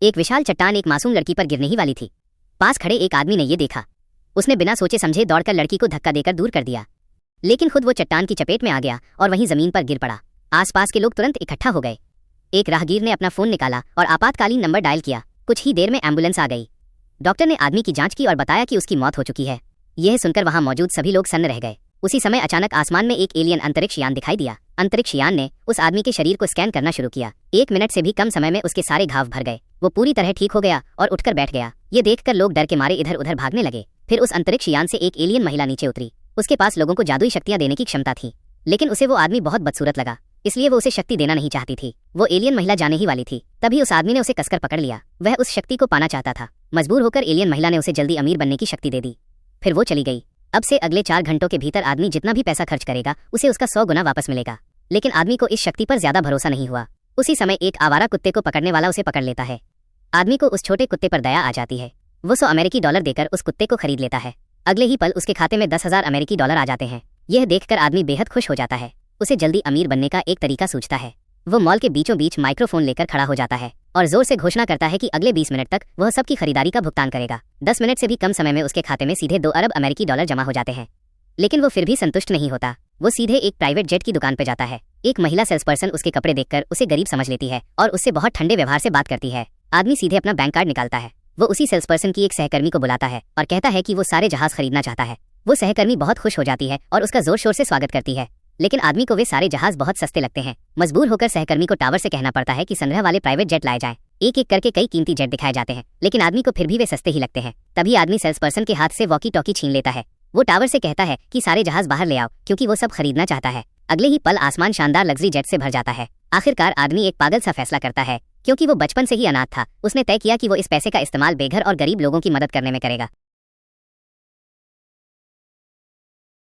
एक विशाल चट्टान एक मासूम लड़की पर गिरने ही वाली थी। पास खड़े एक आदमी ने ये देखा। उसने बिना सोचे समझे दौड़कर लड़की को धक्का देकर दूर कर दिया, लेकिन खुद वो चट्टान की चपेट में आ गया और वहीं जमीन पर गिर पड़ा। आसपास के लोग तुरंत इकट्ठा हो गए। एक राहगीर ने अपना फोन निकाला और आपातकालीन नंबर डायल किया। कुछ ही देर में एम्बुलेंस आ गई। डॉक्टर ने आदमी की जांच की और बताया कि उसकी मौत हो चुकी है। यह सुनकर वहां मौजूद सभी लोग सन्न रह गए। उसी समय अचानक आसमान में एक एलियन अंतरिक्ष यान दिखाई दिया। अंतरिक्ष यान ने उस आदमी के शरीर को स्कैन करना शुरू किया। 1 मिनट से भी कम समय में उसके सारे घाव भर गए। वो पूरी तरह ठीक हो गया और उठकर बैठ गया। ये देखकर लोग डर के मारे इधर उधर भागने लगे। फिर उस अंतरिक्ष यान से एक एलियन महिला नीचे उतरी। उसके पास लोगों को जादुई शक्तियां देने की क्षमता थी, लेकिन उसे वो आदमी बहुत बदसूरत लगा, इसलिए वो उसे शक्ति देना नहीं चाहती थी। वो एलियन महिला जाने ही वाली थी, तभी उस आदमी ने उसे कसकर पकड़ लिया। वह उस शक्ति को पाना चाहता था। मजबूर होकर एलियन महिला ने उसे जल्दी अमीर बनने की शक्ति दे दी। फिर वो चली गई। अब से अगले 4 घंटों के भीतर आदमी जितना भी पैसा खर्च करेगा उसे उसका 100 गुना वापस मिलेगा। लेकिन आदमी को इस शक्ति पर ज्यादा भरोसा नहीं हुआ। उसी समय एक आवारा कुत्ते को पकड़ने वाला उसे पकड़ लेता है। आदमी को उस छोटे कुत्ते पर दया आ जाती है। वो 100 अमेरिकी डॉलर देकर उस कुत्ते को खरीद लेता है। अगले ही पल उसके खाते में 10,000 अमेरिकी डॉलर आ जाते हैं। यह देखकर आदमी बेहद खुश हो जाता है। उसे जल्दी अमीर बनने का एक तरीका सूझता है। वो मॉल के बीचों बीच माइक्रोफोन लेकर खड़ा हो जाता है और जोर से घोषणा करता है कि अगले 20 मिनट तक वह सबकी खरीदारी का भुगतान करेगा। 10 मिनट से भी कम समय में उसके खाते में सीधे 2 अरब अमेरिकी डॉलर जमा हो जाते हैं। लेकिन वो फिर भी संतुष्ट नहीं होता। वो सीधे एक प्राइवेट जेट की दुकान पर जाता है। एक महिला सेल्स पर्सन उसके कपड़े देखकर उसे गरीब समझ लेती है और उससे बहुत ठंडे व्यवहार से बात करती है। आदमी सीधे अपना बैंक कार्ड निकालता है। वो उसी सेल्स पर्सन की एक सहकर्मी को बुलाता है और कहता है कि वो सारे जहाज खरीदना चाहता है। वो सहकर्मी बहुत खुश हो जाती है और उसका जोर शोर से स्वागत करती है, लेकिन आदमी को वे सारे जहाज बहुत सस्ते लगते हैं। मजबूर होकर सहकर्मी को टावर से कहना पड़ता है कि संग्रह वाले प्राइवेट जेट लाए जाएं। एक एक करके कई कीमती जेट दिखाए जाते हैं, लेकिन आदमी को फिर भी वे सस्ते ही लगते हैं। तभी आदमी सेल्स पर्सन के हाथ से वॉकी टॉकी छीन लेता है। वो टावर से कहता है कि सारे जहाज बाहर ले आओ, क्योंकि वो सब खरीदना चाहता है। अगले ही पल आसमान शानदार लग्जरी जेट से भर जाता है। आखिरकार आदमी एक पागल सा फैसला करता है, क्योंकि वो बचपन से ही अनाथ था। उसने तय किया कि वो इस पैसे का इस्तेमाल बेघर और गरीब लोगों की मदद करने में करेगा।